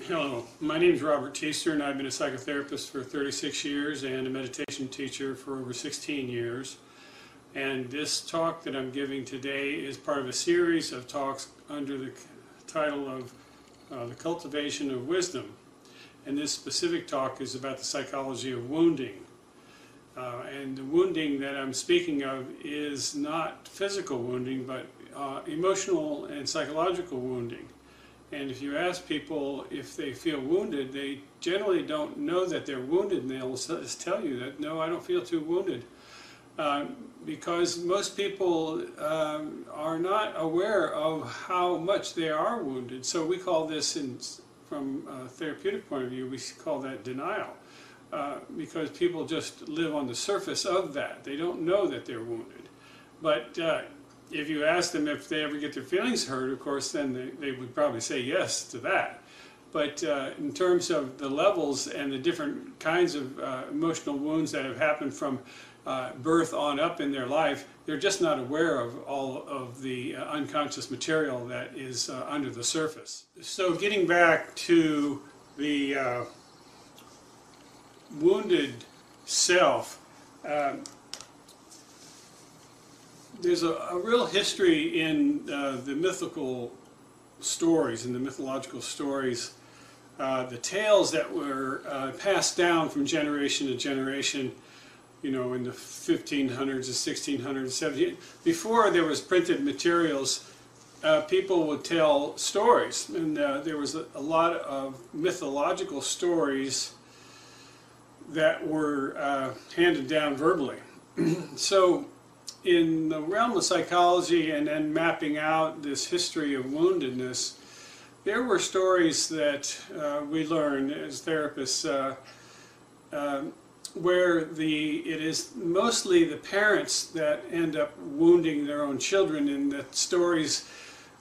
Hello, my name is Robert Teester, and I've been a psychotherapist for 36 years and a meditation teacher for over 16 years. And this talk that I'm giving today is part of a series of talks under the title of The Cultivation of Wisdom. And this specific talk is about the psychology of wounding. And the wounding that I'm speaking of is not physical wounding, but emotional and psychological wounding. And if you ask people if they feel wounded, they generally don't know that they're wounded, and they'll just tell you that, no, I don't feel too wounded. Because most people are not aware of how much they are wounded. So we call this, from a therapeutic point of view, we call that denial. Because people just live on the surface of that. They don't know that they're wounded. But if you ask them if they ever get their feelings hurt, of course, then they would probably say yes to that. But in terms of the levels and the different kinds of emotional wounds that have happened from birth on up in their life, they're just not aware of all of the unconscious material that is under the surface. So getting back to the wounded self, there's a real history in the mythical stories, in the mythological stories, the tales that were passed down from generation to generation, you know, in the 1500s, the 1600s, 1700s. Before there was printed materials, people would tell stories, and there was a lot of mythological stories that were handed down verbally. So in the realm of psychology and then mapping out this history of woundedness, there were stories that we learned as therapists where it is mostly the parents that end up wounding their own children, and that stories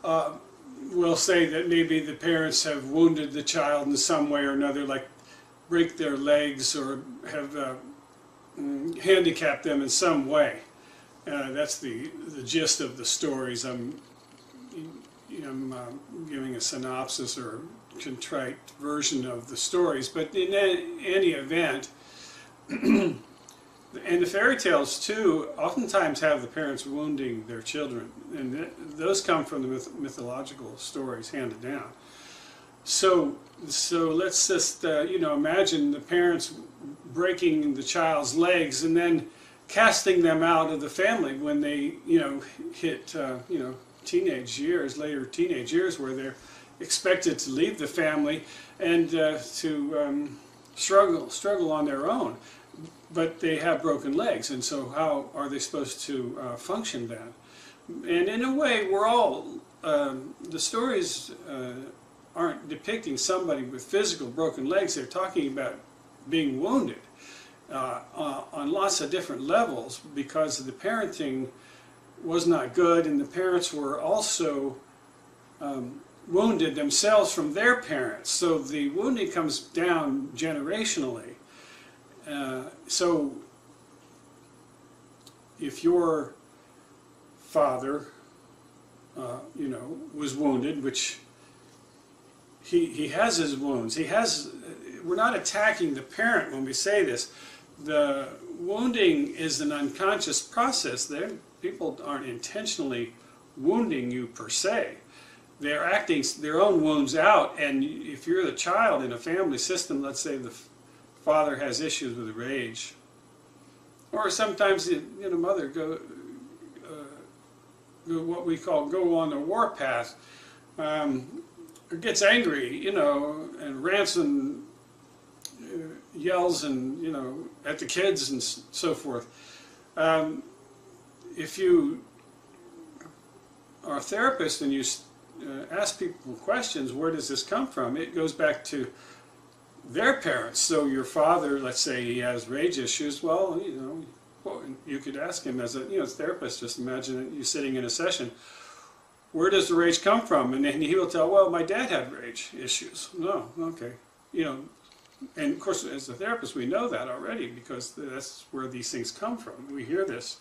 will say that maybe the parents have wounded the child in some way or another, like break their legs or have handicapped them in some way. That's the gist of the stories. I'm giving a synopsis or a contrite version of the stories, but in any event, and the fairy tales too oftentimes have the parents wounding their children, and those come from the mythological stories handed down. So let's just imagine the parents breaking the child's legs and then casting them out of the family when they hit teenage years, later teenage years, where they're expected to leave the family and to struggle on their own, but they have broken legs, and so how are they supposed to function then? And in a way, we're all the stories aren't depicting somebody with physical broken legs. They're talking about being wounded on lots of different levels, because the parenting was not good, and the parents were also wounded themselves from their parents. So the wounding comes down generationally. So if your father was wounded, which he has his wounds, we're not attacking the parent when we say this. The wounding is an unconscious process. People aren't intentionally wounding you per se. They're acting their own wounds out, and if you're the child in a family system, let's say the father has issues with rage, or sometimes the mother go what we call go on the warpath, or gets angry, and rants and yells and at the kids and so forth. If you are a therapist and you ask people questions, where does this come from? It goes back to their parents. So your father, let's say he has rage issues, well, you could ask him as a therapist, just imagine you sitting in a session, where does the rage come from? And then he will tell, well, my dad had rage issues. No, okay. And of course, as a therapist, we know that already, because that's where these things come from. We hear this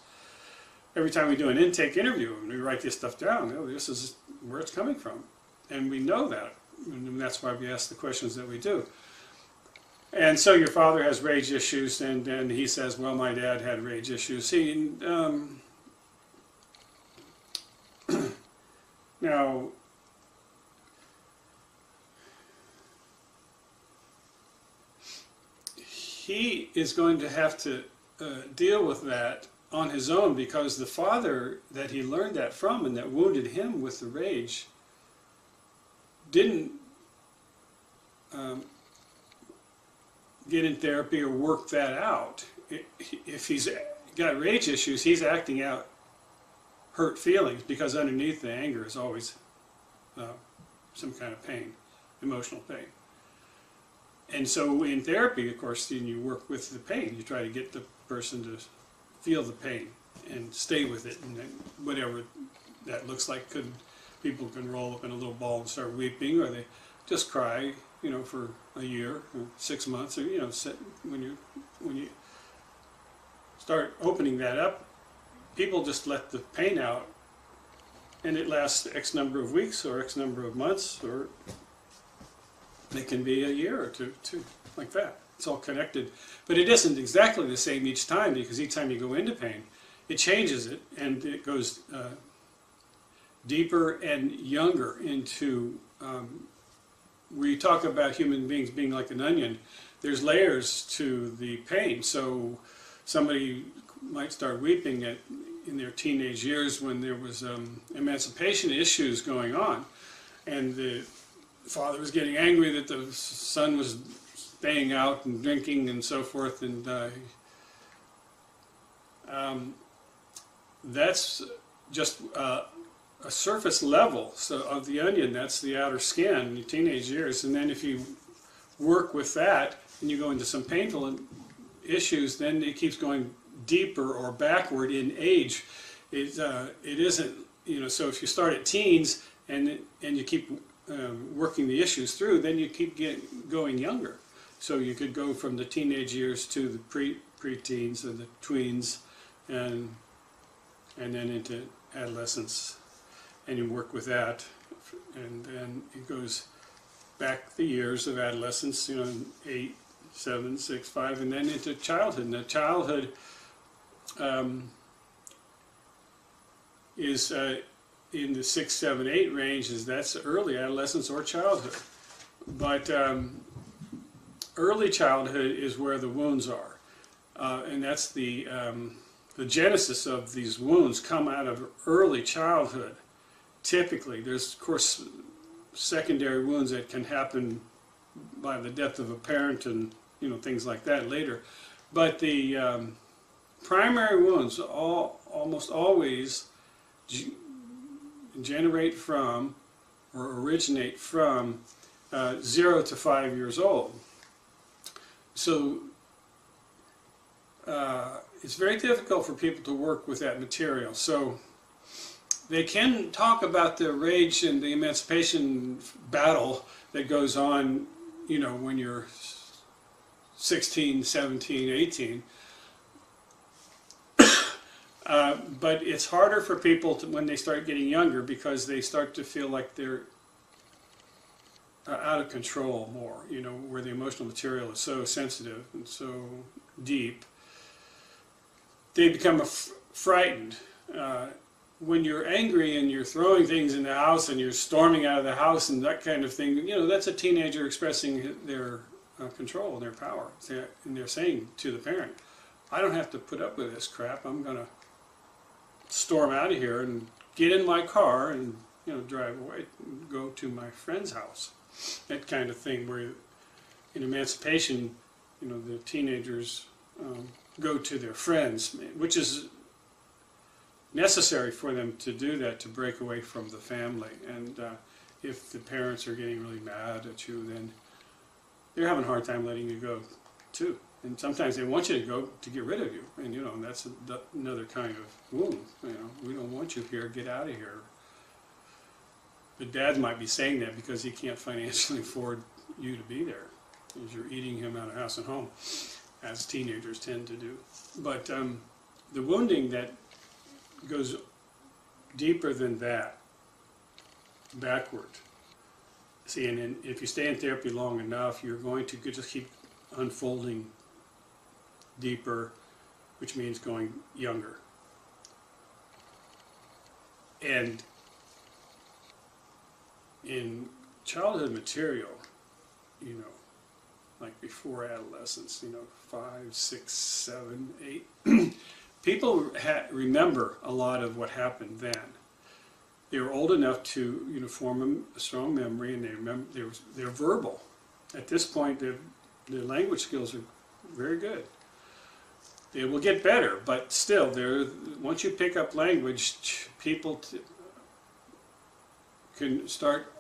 every time we do an intake interview, and we write this stuff down. This is where it's coming from, and we know that and that's why we ask the questions that we do. And so your father has rage issues, and then he says, well, my dad had rage issues. See, now, he is going to have to deal with that on his own, because the father that he learned that from and that wounded him with the rage didn't get in therapy or work that out. If he's got rage issues, he's acting out hurt feelings, because underneath the anger is always some kind of pain, emotional pain. And so in therapy, of course, then you work with the pain. You try to get the person to feel the pain and stay with it, and then whatever that looks like. People can roll up in a little ball and start weeping, or they just cry, for a year or 6 months, or when you start opening that up, people just let the pain out, and it lasts X number of weeks or X number of months, or it can be a year or two, like that. It's all connected. But it isn't exactly the same each time, because each time you go into pain, it changes it, and it goes deeper and younger into, where you talk about human beings being like an onion, there's layers to the pain. So somebody might start weeping in their teenage years when there was emancipation issues going on, and the father was getting angry that the son was staying out and drinking and so forth, and that's just a surface level of the onion. That's the outer skin in your teenage years. And then if you work with that and you go into some painful issues, then it keeps going deeper or backward in age. It isn't, so if you start at teens and you keep working the issues through, then you keep going younger. So you could go from the teenage years to the pre-teens and the tweens, and then into adolescence, and you work with that, and then it goes back the years of adolescence, 8, 7, 6, 5, and then into childhood. And the childhood is in the 6, 7, 8 range. That's early adolescence or childhood. But early childhood is where the wounds are, and that's the genesis of these wounds come out of early childhood. Typically, there's of course secondary wounds that can happen by the death of a parent and things like that later, but the primary wounds almost always generate from or originate from 0 to 5 years old. So it's very difficult for people to work with that material. So they can talk about the rage and the emancipation battle that goes on, when you're 16, 17, 18. But it's harder for people when they start getting younger, because they start to feel like they're out of control more, where the emotional material is so sensitive and so deep. They become frightened. When you're angry and you're throwing things in the house and you're storming out of the house and that kind of thing, that's a teenager expressing their control and their power. And they're saying to the parent, I don't have to put up with this crap. I'm going to storm out of here and get in my car and drive away and go to my friend's house. That kind of thing, where in emancipation, the teenagers go to their friends, which is necessary for them to do that, to break away from the family. And if the parents are getting really mad at you, then they're having a hard time letting you go too. And sometimes they want you to go to get rid of you, and and that's another kind of wound. We don't want you here, get out of here. The dad might be saying that because he can't financially afford you to be there, because you're eating him out of house and home, as teenagers tend to do. But the wounding that goes deeper than that, backward, See, and if you stay in therapy long enough, you're going to just keep unfolding deeper, which means going younger. And in childhood material, you know, like before adolescence, you know, 5, 6, 7, 8, people remember a lot of what happened then. They were old enough to, you know, form a strong memory, and they remember. They're verbal. At this point, their language skills are very good. They will get better, but still, once you pick up language, people can start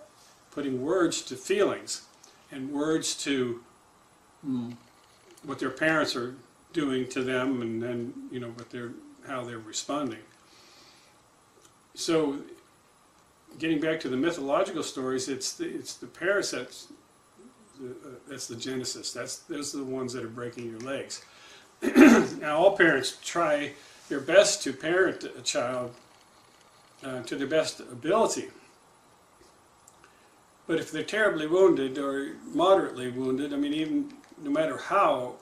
putting words to feelings and words to what their parents are doing to them, and then, you know, how they're responding. So, getting back to the mythological stories, it's the parents that's the genesis. Those are the ones that are breaking your legs. Now, all parents try their best to parent a child to their best ability. But if they're terribly wounded or moderately wounded, I mean, even no matter how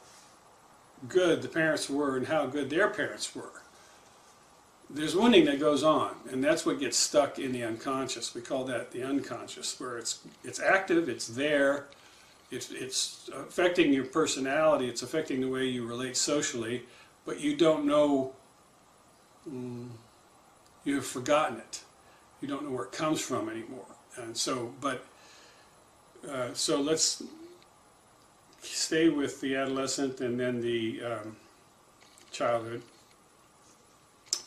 good the parents were and how good their parents were, there's wounding that goes on, and that's what gets stuck in the unconscious. We call that the unconscious, where it's active, it's there, it's affecting your personality, it's affecting the way you relate socially, but you don't know, you've forgotten it. You don't know where it comes from anymore. And so, so let's stay with the adolescent and then the childhood,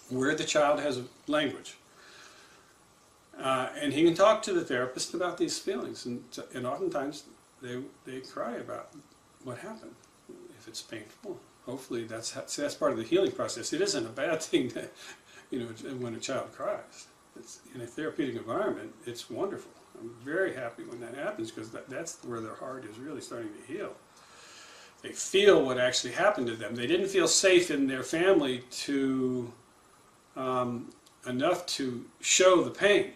where the child has a language. And he can talk to the therapist about these feelings, and oftentimes they cry about what happened, if it's painful. Hopefully that's part of the healing process. It isn't a bad thing that, you know, when a child cries. It's, in a therapeutic environment, it's wonderful. I'm very happy when that happens, because that's where their heart is really starting to heal. They feel what actually happened to them. They didn't feel safe in their family to enough to show the pain,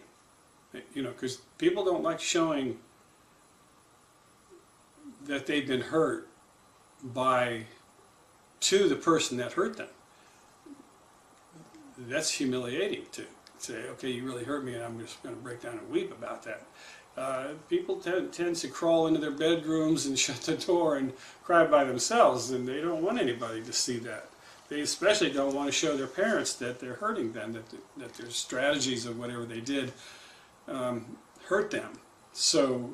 you know, because people don't like showing that they've been hurt to the person that hurt them. That's humiliating to say, okay, you really hurt me, and I'm just going to break down and weep about that. People tend to crawl into their bedrooms and shut the door and cry by themselves, and they don't want anybody to see that. They especially don't want to show their parents that they're hurting them, that their strategies of whatever they did hurt them. So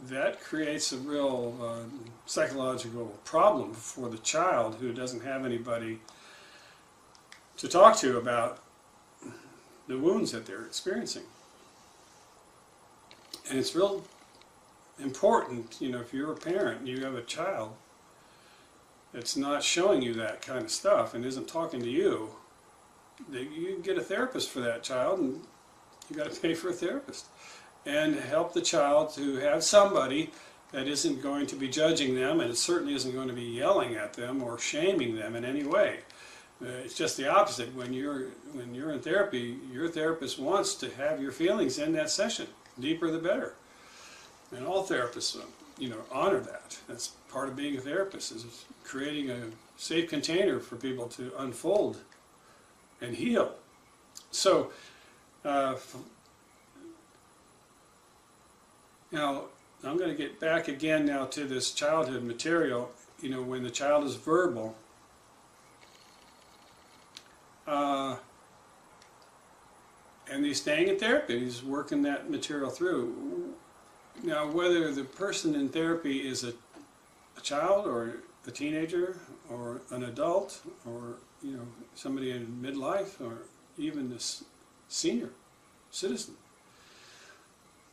that creates a real psychological problem for the child, who doesn't have anybody to talk to about the wounds that they're experiencing. And it's real important, you know, if you're a parent and you have a child that's not showing you that kind of stuff and isn't talking to you, you can get a therapist for that child, and you got to pay for a therapist. And help the child to have somebody that isn't going to be judging them, and it certainly isn't going to be yelling at them or shaming them in any way. It's just the opposite. When you're in therapy, your therapist wants to have your feelings in that session. Deeper the better. And all therapists, you know, honor that. That's part of being a therapist, is creating a safe container for people to unfold and heal. So, now, I'm going to get back again now to this childhood material. You know, when the child is verbal, and he's staying in therapy, he's working that material through. Now, whether the person in therapy is a child or a teenager or an adult, or, you know, somebody in midlife, or even this senior citizen,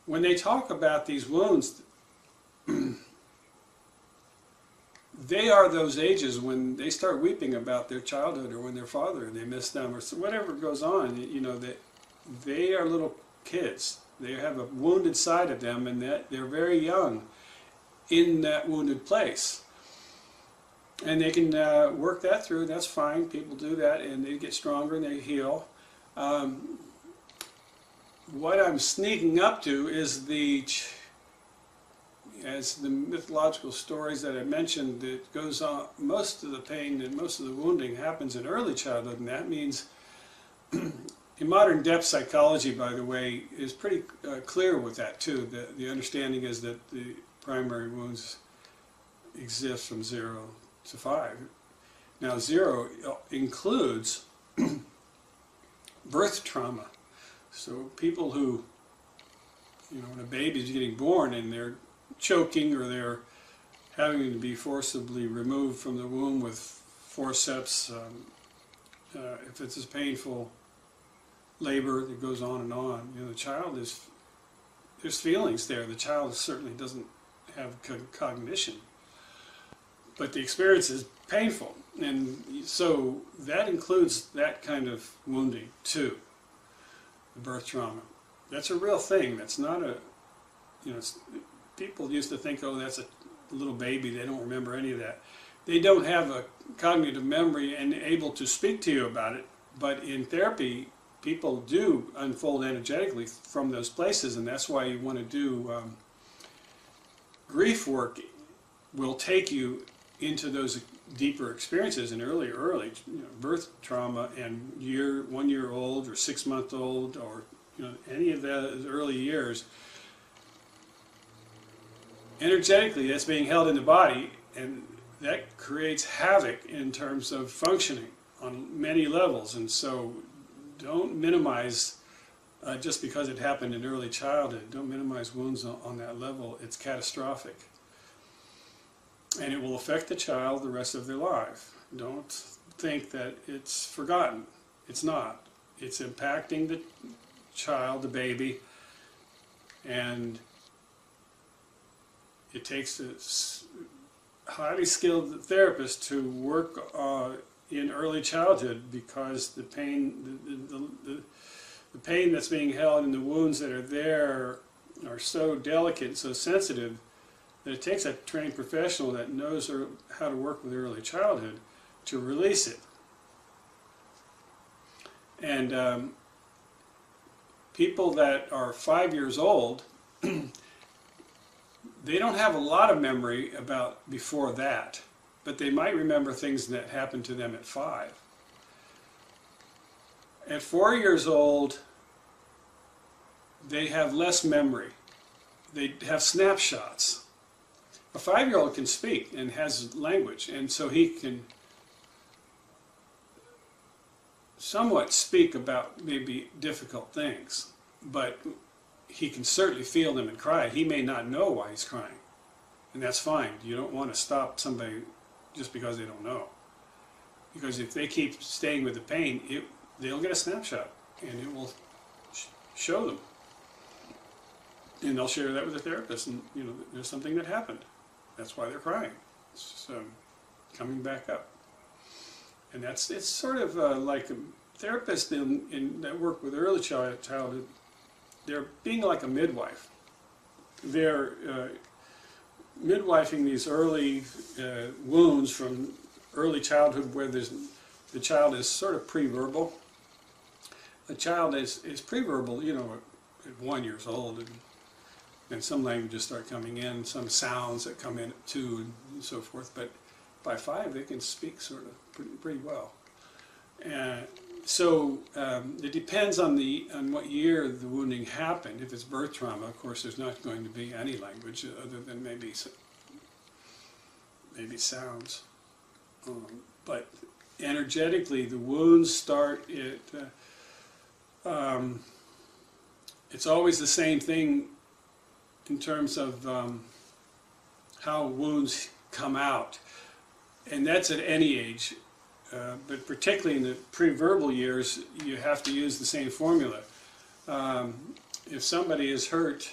when they talk about these wounds, they are those ages when they start weeping about their childhood, or when their father, they miss them, or whatever goes on. You know, that they are little kids. They have a wounded side of them, and that they're very young in that wounded place. And they can work that through. That's fine. People do that, and they get stronger and they heal. What I'm sneaking up to is the as the mythological stories that I mentioned, it goes on, most of the pain and most of the wounding happens in early childhood, and that means in modern depth psychology, by the way, is pretty clear with that too. The understanding is that the primary wounds exist from 0 to 5. Now 0 includes birth trauma. So people who, when a baby's getting born and they're choking or they're having to be forcibly removed from the womb with forceps, if it's a painful labor that goes on and on, the child there's feelings there. The child certainly doesn't have cognition, but the experience is painful, and so that includes that kind of wounding too. The birth trauma, that's a real thing. That's not a, people used to think, oh, that's a little baby, they don't remember any of that. They don't have a cognitive memory and able to speak to you about it, but in therapy people do unfold energetically from those places, and that's why you want to do grief work. Will take you into those deeper experiences in early birth trauma and 1 year old or 6 month old, or any of those early years. Energetically, that's being held in the body, and that creates havoc in terms of functioning on many levels. And so don't minimize, just because it happened in early childhood, don't minimize wounds on that level. It's catastrophic. And it will affect the child the rest of their life. Don't think that it's forgotten. It's not. It's impacting the child, the baby, and it takes a highly skilled therapist to work in early childhood, because the pain, the pain that's being held and the wounds that are there are so delicate and so sensitive that it takes a trained professional that knows how to work with early childhood to release it. And people that are 5 years old, they don't have a lot of memory about before that, but they might remember things that happened to them at 5. At 4 years old, they have less memory. They have snapshots. A 5-year-old can speak and has language, and so he can somewhat speak about maybe difficult things, but he can certainly feel them and cry. He may not know why he's crying, and that's fine. You don't want to stop somebody just because they don't know, because if they keep staying with the pain, they'll get a snapshot, and it will show them, and they'll share that with the therapist, and there's something that happened. That's why they're crying. It's coming back up, and it's sort of like a therapist that work with early childhood. They're being like a midwife. They're midwifing these early wounds from early childhood, where the child is sort of pre-verbal. A child is pre-verbal, at 1 year old, and some languages start coming in, some sounds that come in at 2 and so forth. But by 5, they can speak sort of pretty well. So it depends on what year the wounding happened. If it's birth trauma, of course, there's not going to be any language other than maybe sounds. But energetically, the wounds start it's always the same thing in terms of how wounds come out, and that's at any age. But particularly in the pre-verbal years, you have to use the same formula. If somebody is hurt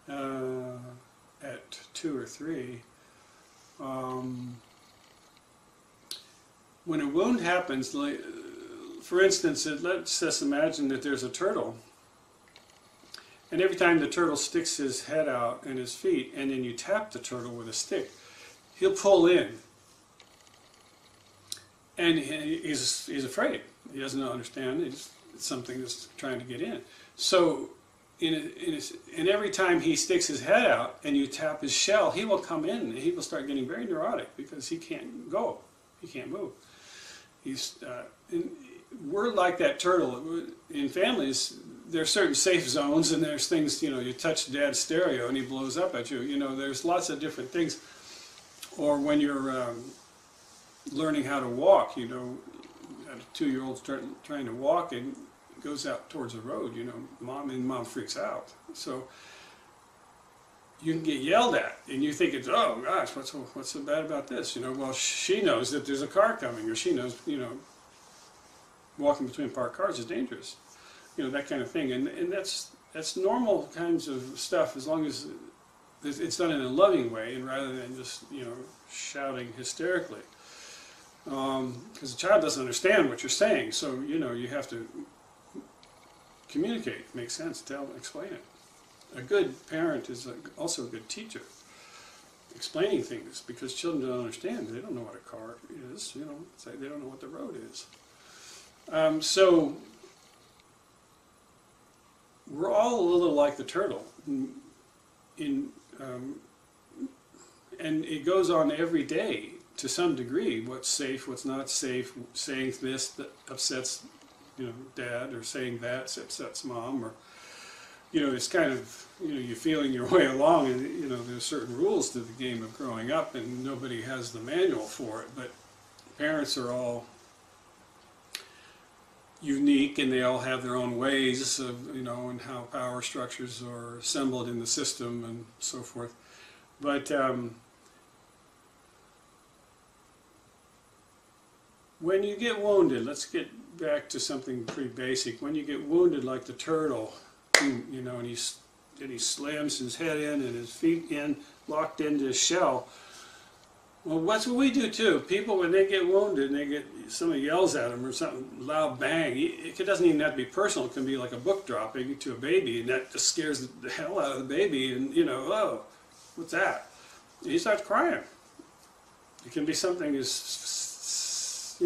at 2 or 3, when a wound happens, for instance, let's just imagine that there's a turtle, and every time the turtle sticks his head out and his feet, and then you tap the turtle with a stick, he'll pull in. And he's afraid. He doesn't understand. It's something that's trying to get in. So and every time he sticks his head out and you tap his shell, he will come in and he will start getting very neurotic because he can't go, he can't move. And we're like that turtle. In families, there are certain safe zones, and there's things, you touch dad's stereo and he blows up at you. There's lots of different things. Or when you're learning how to walk, a 2-year-old's trying to walk and goes out towards the road, mom freaks out. So you can get yelled at, and you think it's, oh gosh, what's so bad about this? Well, she knows that there's a car coming, or she knows, walking between parked cars is dangerous. That kind of thing, and that's normal kinds of stuff, as long as it's done in a loving way, and rather than just shouting hysterically, because the child doesn't understand what you're saying. So you have to communicate, make sense, explain it. A good parent is also a good teacher, explaining things, because children don't understand. They don't know what a car is. They don't know what the road is. So we're all a little like the turtle, and it goes on every day to some degree. What's safe, what's not safe. Saying this that upsets, dad, or saying that upsets mom, or it's kind of you're feeling your way along, and there's certain rules to the game of growing up, and nobody has the manual for it. But parents are all unique, and they all have their own ways of and how power structures are assembled in the system and so forth. But when you get wounded, let's get back to something pretty basic. When you get wounded like the turtle, and he slams his head in and his feet in, locked into his shell. Well, that's what we do too. People, when they get wounded and somebody yells at them or something loud bang, it doesn't even have to be personal. It can be like a book dropping to a baby, and that just scares the hell out of the baby, and oh, what's that? And he starts crying. It can be something as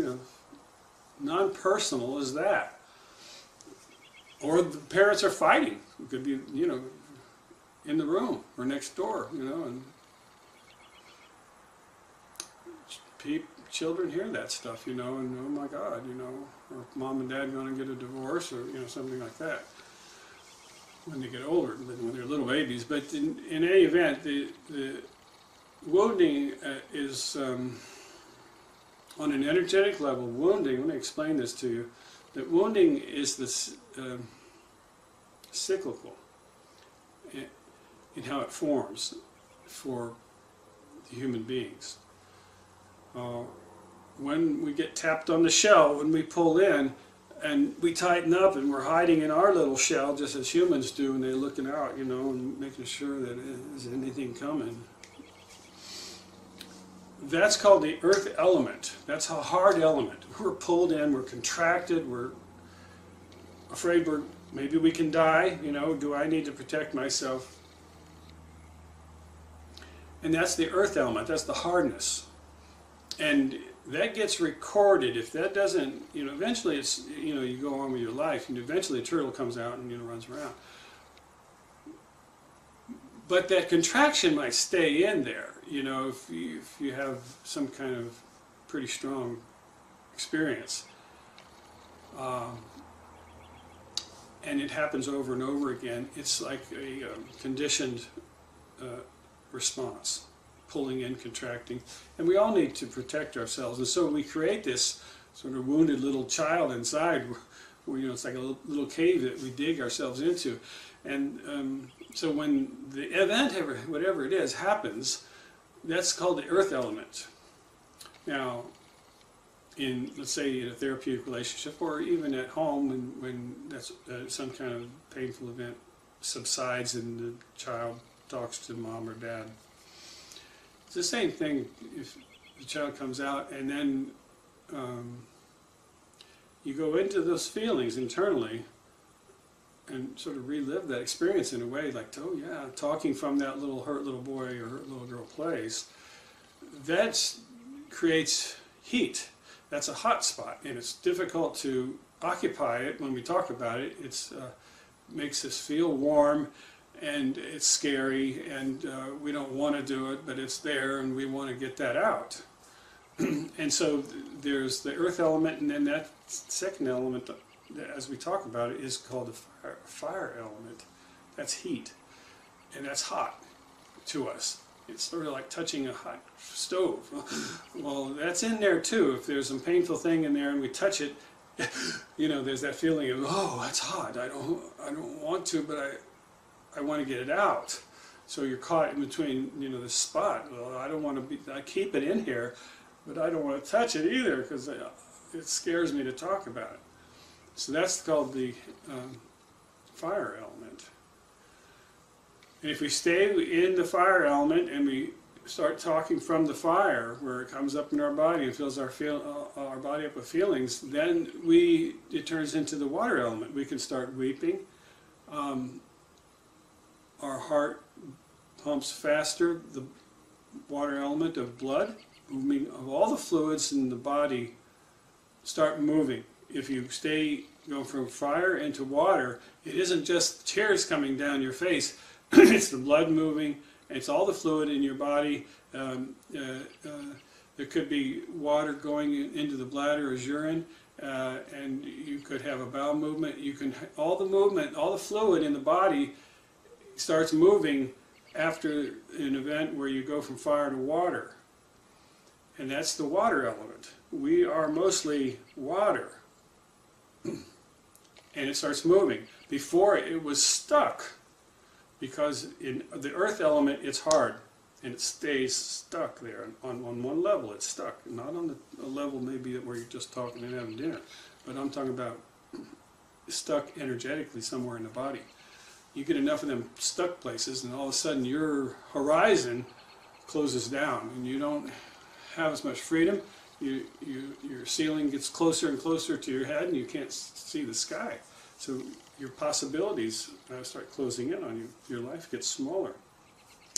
non-personal as that. Or the parents are fighting. It could be in the room or next door, and children hear that stuff, and oh my God, or mom and dad going to get a divorce, or something like that, when they get older, when they're little babies. But in any event, the wounding is on an energetic level. Wounding, let me explain this to you. That wounding is this cyclical in how it forms for the human beings. When we get tapped on the shell, when we pull in and we tighten up and we're hiding in our little shell just as humans do, and they're looking out, and making sure that there's anything coming. That's called the earth element. That's a hard element. We're pulled in, we're contracted, we're afraid maybe we can die, do I need to protect myself? And that's the earth element, that's the hardness. And that gets recorded. If that doesn't, eventually it's, you go on with your life, and eventually a turtle comes out and, runs around. But that contraction might stay in there, if you have some kind of pretty strong experience. And it happens over and over again. It's like a conditioned response. Pulling in, contracting, and we all need to protect ourselves, and so we create this sort of wounded little child inside, where it's like a little cave that we dig ourselves into, and so when the event, whatever it is, happens, that's called the earth element. Now, let's say in a therapeutic relationship, or even at home, when that's some kind of painful event subsides and the child talks to mom or dad. It's the same thing if the child comes out and then you go into those feelings internally and sort of relive that experience in a way like, oh yeah, talking from that little hurt little boy or hurt little girl place. That creates heat. That's a hot spot, and it's difficult to occupy it when we talk about it. It's makes us feel warm, and it's scary, and we don't want to do it, but it's there, and we want to get that out. And so there's the earth element, and then that second element, as we talk about it, is called the fire element. That's heat, and that's hot to us. It's sort of like touching a hot stove. Well, that's in there too. If there's some painful thing in there and we touch it, you know, there's that feeling of, oh, that's hot. I don't want to, but I want to get it out. So you're caught in between, you know, this spot. Well, I don't want to be. I keep it in here, but I don't want to touch it either because it scares me to talk about it. So that's called the fire element. And if we stay in the fire element and we start talking from the fire, where it comes up in our body and fills our body up with feelings, then it turns into the water element. We can start weeping. Our heart pumps faster. The water element of blood, moving of all the fluids in the body, start moving. If you go from fire into water, it isn't just tears coming down your face. It's the blood moving. It's all the fluid in your body. There could be water going into the bladder as urine, and you could have a bowel movement. All the movement, all the fluid in the body starts moving after an event where you go from fire to water. And that's the water element. We are mostly water. And it starts moving. Before it was stuck. Because in the earth element, it's hard, and it stays stuck there. On one level, it's stuck. Not on the level maybe where you're just talking and having dinner, but I'm talking about stuck energetically somewhere in the body. You get enough of them stuck places, and all of a sudden your horizon closes down, and you don't have as much freedom. Your ceiling gets closer and closer to your head, and you can't see the sky. So your possibilities start closing in on you. Your life gets smaller.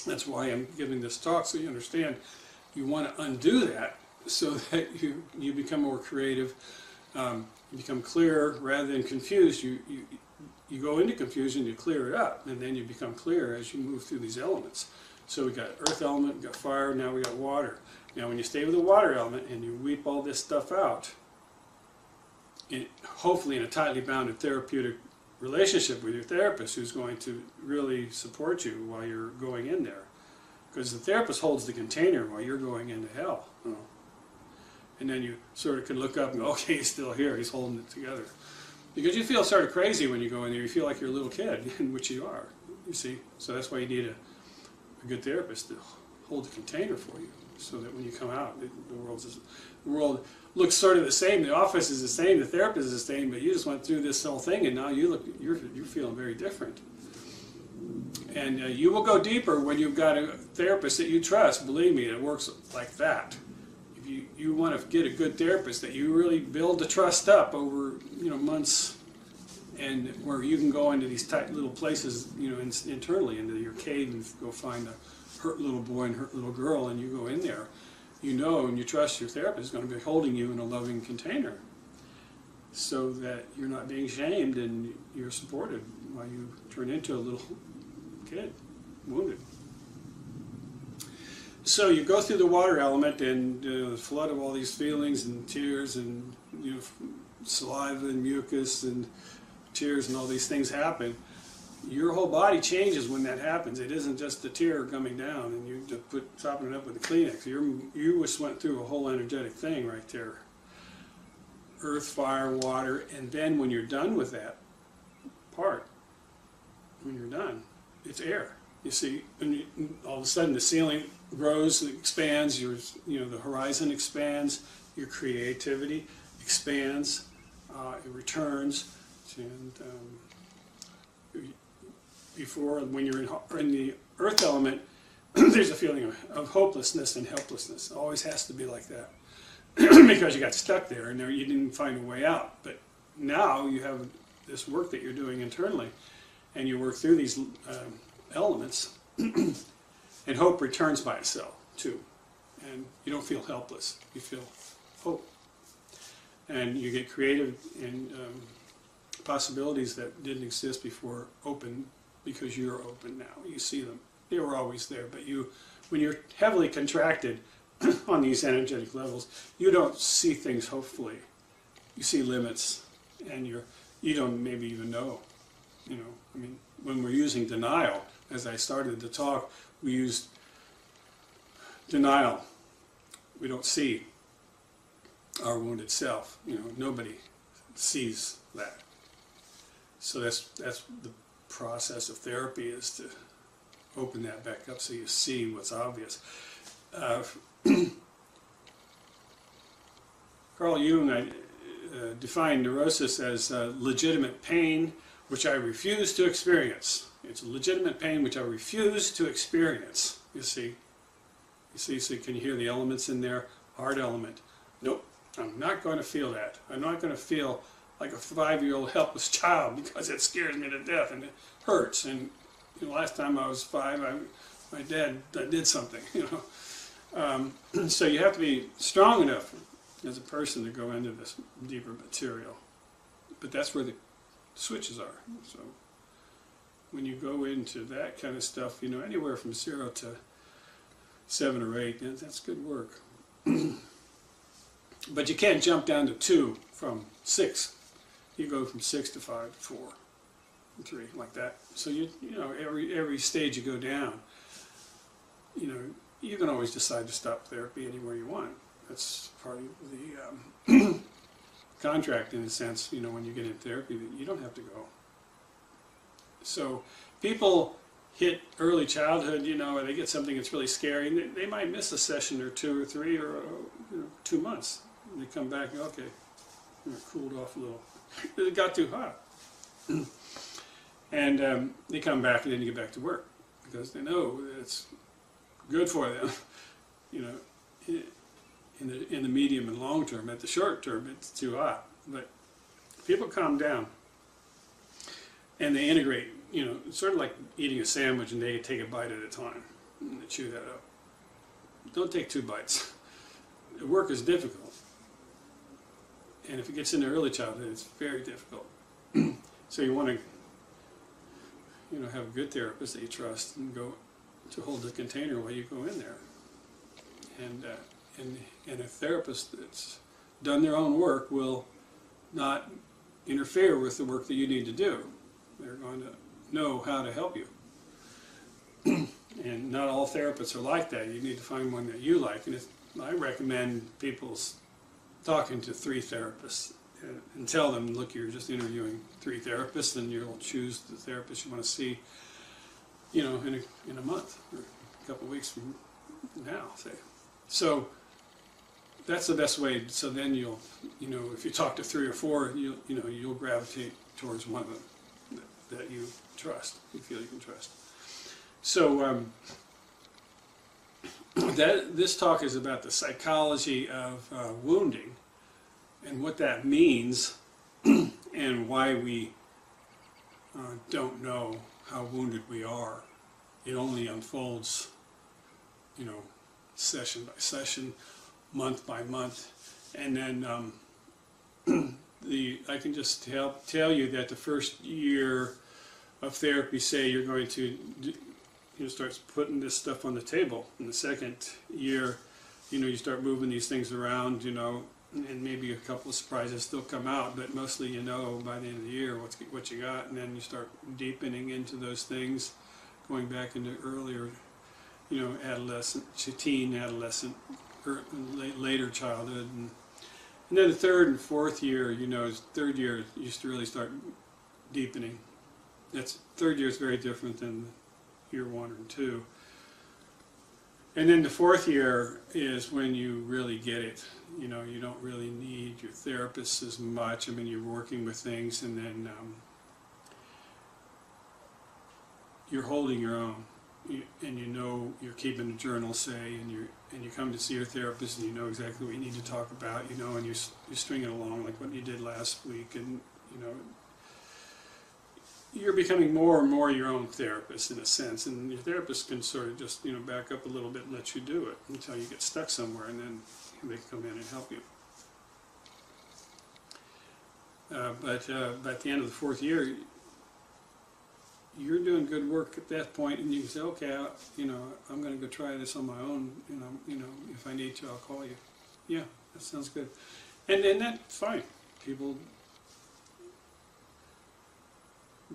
That's why I'm giving this talk, so you understand. You want to undo that so that you become more creative, you become clearer rather than confused. You go into confusion, you clear it up, and then you become clear as you move through these elements. So we got earth element, we got fire, now we got water. Now when you stay with the water element and you weep all this stuff out, hopefully in a tightly bounded therapeutic relationship with your therapist who's going to really support you while you're going in there. Because the therapist holds the container while you're going into hell. You know? And then you sort of can look up and go, okay, he's still here, he's holding it together. Because you feel sort of crazy when you go in there, you feel like you're a little kid, which you are, you see. So that's why you need a good therapist to hold the container for you, so that when you come out, the world looks sort of the same. The office is the same, the therapist is the same, but you just went through this whole thing, and now you're feeling very different. And you will go deeper when you've got a therapist that you trust. Believe me, it works like that. If you want to get a good therapist that you really build the trust up over months, and where you can go into these tight little places, internally into your cave and go find a hurt little boy and hurt little girl, and you go in there. You know and you trust your therapist is going to be holding you in a loving container so that you're not being shamed and you're supported while you turn into a little kid, wounded. So you go through the water element and the flood of all these feelings and tears and saliva and mucus and tears and all these things happen. Your whole body changes when that happens. It isn't just the tear coming down and you just topping it up with a Kleenex. You just went through a whole energetic thing right there. Earth, fire, water, and then when you're done with that part, when you're done, it's air. You see, and all of a sudden the ceiling grows, it expands. The horizon expands. Your creativity expands. It returns, and before, when you're in the earth element, there's a feeling of hopelessness and helplessness. It always has to be like that because you got stuck there and you didn't find a way out. But now you have this work that you're doing internally, and you work through these elements, and hope returns by itself too. And you don't feel helpless. You feel hope. And you get creative and possibilities that didn't exist before open because you're open now. You see them. They were always there, but when you're heavily contracted on these energetic levels, you don't see things hopefully. You see limits, and you don't maybe even know. I mean, when we're using denial, as I started the talk, we used denial. We don't see our wounded self. Nobody sees that. So that's the process of therapy, is to open that back up so you see what's obvious. Carl Jung defined neurosis as legitimate pain which I refuse to experience. It's a legitimate pain which I refuse to experience. You see, so can you hear the elements in there? Hard element. Nope, I'm not going to feel that. I'm not going to feel like a 5-year-old helpless child because it scares me to death and it hurts. And last time I was 5, my dad did something. So you have to be strong enough as a person to go into this deeper material. But that's where the switches are. So when you go into that kind of stuff, anywhere from 0 to 7 or 8, that's good work. But you can't jump down to 2 from 6. You go from 6 to 5 to 4, 3, like that. So every stage you go down, you can always decide to stop therapy anywhere you want. That's part of the contract, in a sense. When you get in therapy, you don't have to go. So people hit early childhood, and they get something that's really scary, and they might miss a session or 2 or 3 or 2 months. And they come back, okay, cooled off a little. It got too hot. And they come back and then you get back to work because they know that it's good for them, in the medium and long term. At the short term, it's too hot. But people calm down and they integrate. It's sort of like eating a sandwich, and they take a bite at a time and they chew that up. Don't take 2 bites. The work is difficult. And if it gets into early childhood, it's very difficult. So you want to, have a good therapist that you trust and go to hold the container while you go in there. And a therapist that's done their own work will not interfere with the work that you need to do. They're going to know how to help you. And not all therapists are like that. You need to find one that you like. And I recommend people's talking to 3 therapists and tell them, look, you're just interviewing 3 therapists, and you'll choose the therapist you want to see, in a month or a couple of weeks from now, say. So that's the best way. So then you'll, if you talk to 3 or 4, you'll gravitate towards one of them that you trust, you feel you can trust. So this talk is about the psychology of wounding and what that means and why we don't know how wounded we are. It only unfolds, session by session, month by month, and then I can just tell you that the first year of therapy, say you're going to starts putting this stuff on the table. In the second year, you start moving these things around, and maybe a couple of surprises still come out, but mostly by the end of the year what you got, and then you start deepening into those things, going back into earlier, adolescent, teen, adolescent, later childhood, and then the third and fourth year, third year you used to really start deepening. Third year is very different than year 1 or 2. And then the fourth year is when you really get it. You don't really need your therapist as much. I mean, you're working with things, and then you're holding your own, and you're keeping a journal, say, and you come to see your therapist, and you know exactly what you need to talk about, and you string it along like what you did last week, and you're becoming more and more your own therapist in a sense, and your therapist can sort of just back up a little bit and let you do it until you get stuck somewhere, and then they can come in and help you. But at the end of the fourth year, you're doing good work at that point, and you can say, okay, I'm going to go try this on my own, and if I need to, I'll call you. Yeah, that sounds good. And that's fine. People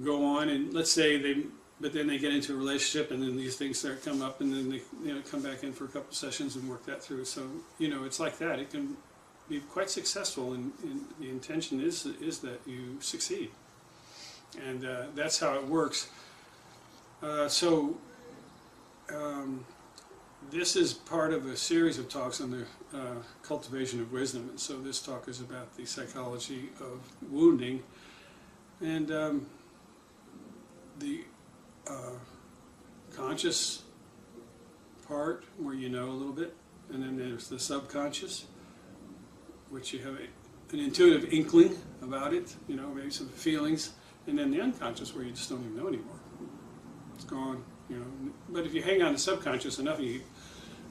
go on, and let's say but then they get into a relationship, and then these things start to come up, and then they come back in for a couple sessions and work that through. So it's like that. It can be quite successful, and the intention is that you succeed, and that's how it works. This is part of a series of talks on the cultivation of wisdom, and so this talk is about the psychology of wounding, and the conscious part where you know a little bit, and then there's the subconscious, which you have an intuitive inkling about it, maybe some feelings, and then the unconscious where you just don't even know anymore. It's gone, But if you hang on to subconscious enough, you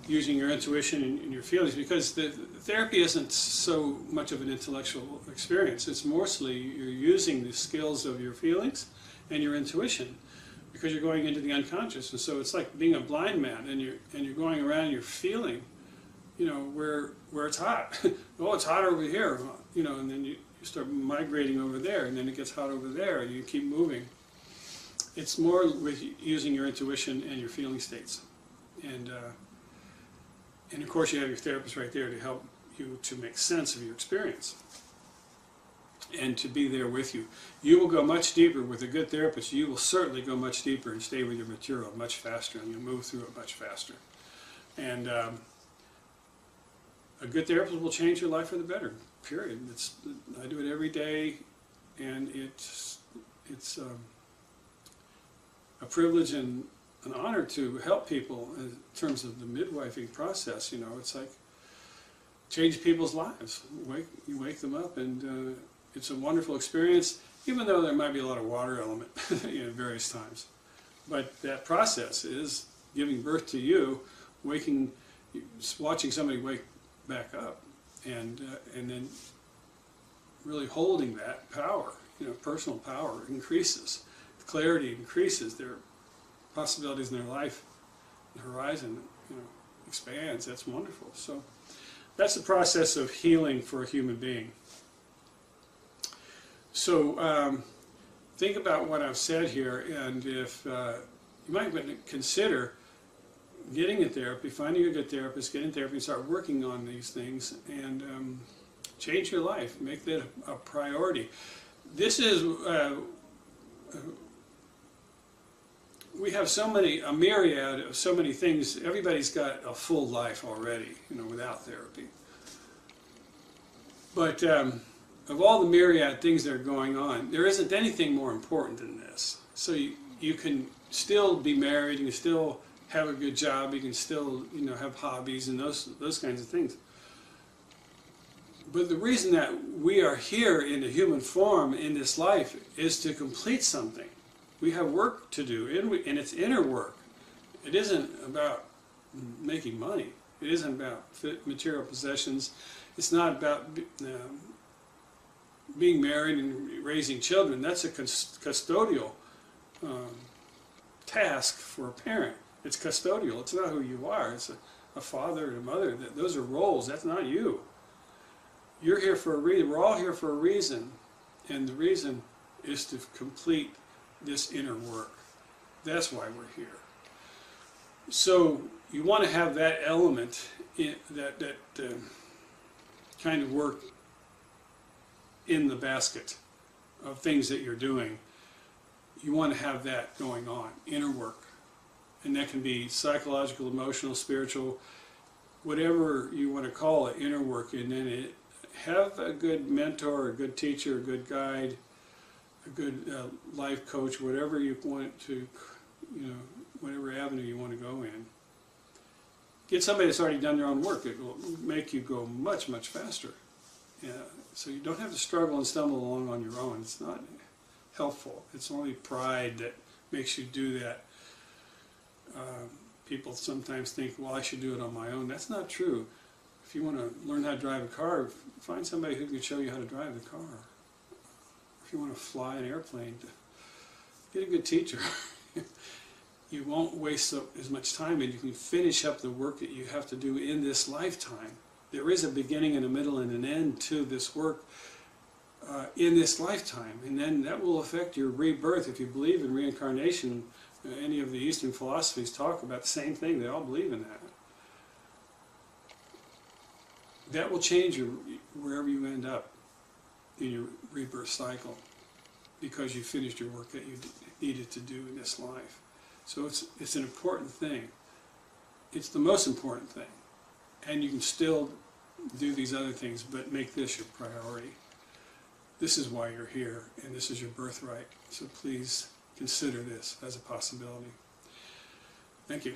using your intuition and your feelings, because the therapy isn't so much of an intellectual experience. It's mostly you're using the skills of your feelings and your intuition, because you're going into the unconscious. And so it's like being a blind man, and you're going around and you're feeling, where it's hot. Oh, it's hot over here, and then you start migrating over there, and then it gets hot over there, and you keep moving. It's more with using your intuition and your feeling states. And of course you have your therapist right there to help you to make sense of your experience and to be there with you. You will go much deeper with a good therapist. You will certainly go much deeper and stay with your material much faster, and you'll move through it much faster. And a good therapist will change your life for the better, period. I do it every day, and it's a privilege and an honor to help people in terms of the midwifing process. It's like change people's lives. You wake them up, and it's a wonderful experience, even though there might be a lot of water element at various times. But that process is giving birth to you, watching somebody wake back up, and then really holding that power. Personal power increases, clarity increases, their possibilities in their life, the horizon, expands. That's wonderful. So that's the process of healing for a human being. So think about what I've said here, and if you might consider getting in therapy, finding a good therapist, getting therapy, and start working on these things, and change your life. Make that a priority. This is we have a myriad of so many things. Everybody's got a full life already, without therapy. But of all the myriad things that are going on, there isn't anything more important than this. So you can still be married, you can still have a good job, you can still have hobbies and those kinds of things. But the reason that we are here in a human form in this life is to complete something. We have work to do, and it's inner work. It isn't about making money. It isn't about material possessions. It's not about being married and raising children. That's a custodial task for a parent. It's custodial. It's not who you are. It's a father and a mother. Those are roles. That's not you. You're here for a reason. We're all here for a reason, and the reason is to complete this inner work. That's why we're here. So you want to have that element, that kind of work in the basket of things that you're doing. You want to have that going on, inner work. And that can be psychological, emotional, spiritual, whatever you want to call it, inner work. And then have a good mentor, a good teacher, a good guide, a good life coach, whatever you want to, whatever avenue you want to go in. Get somebody that's already done their own work. It will make you go much, much faster. So you don't have to struggle and stumble along on your own. It's not helpful. It's only pride that makes you do that. People sometimes think, well, I should do it on my own. That's not true. If you want to learn how to drive a car, find somebody who can show you how to drive the car. if you want to fly an airplane, get a good teacher. You won't waste as much time, and you can finish up the work that you have to do in this lifetime. There is a beginning and a middle and an end to this work in this lifetime, and then that will affect your rebirth. If you believe in reincarnation, any of the Eastern philosophies talk about the same thing. They all believe in that. That will change wherever you end up in your rebirth cycle, because you finished your work that you needed to do in this life. So it's an important thing. It's the most important thing. And you can still do these other things, but make this your priority. This is why you're here, and this is your birthright. So please consider this as a possibility. Thank you.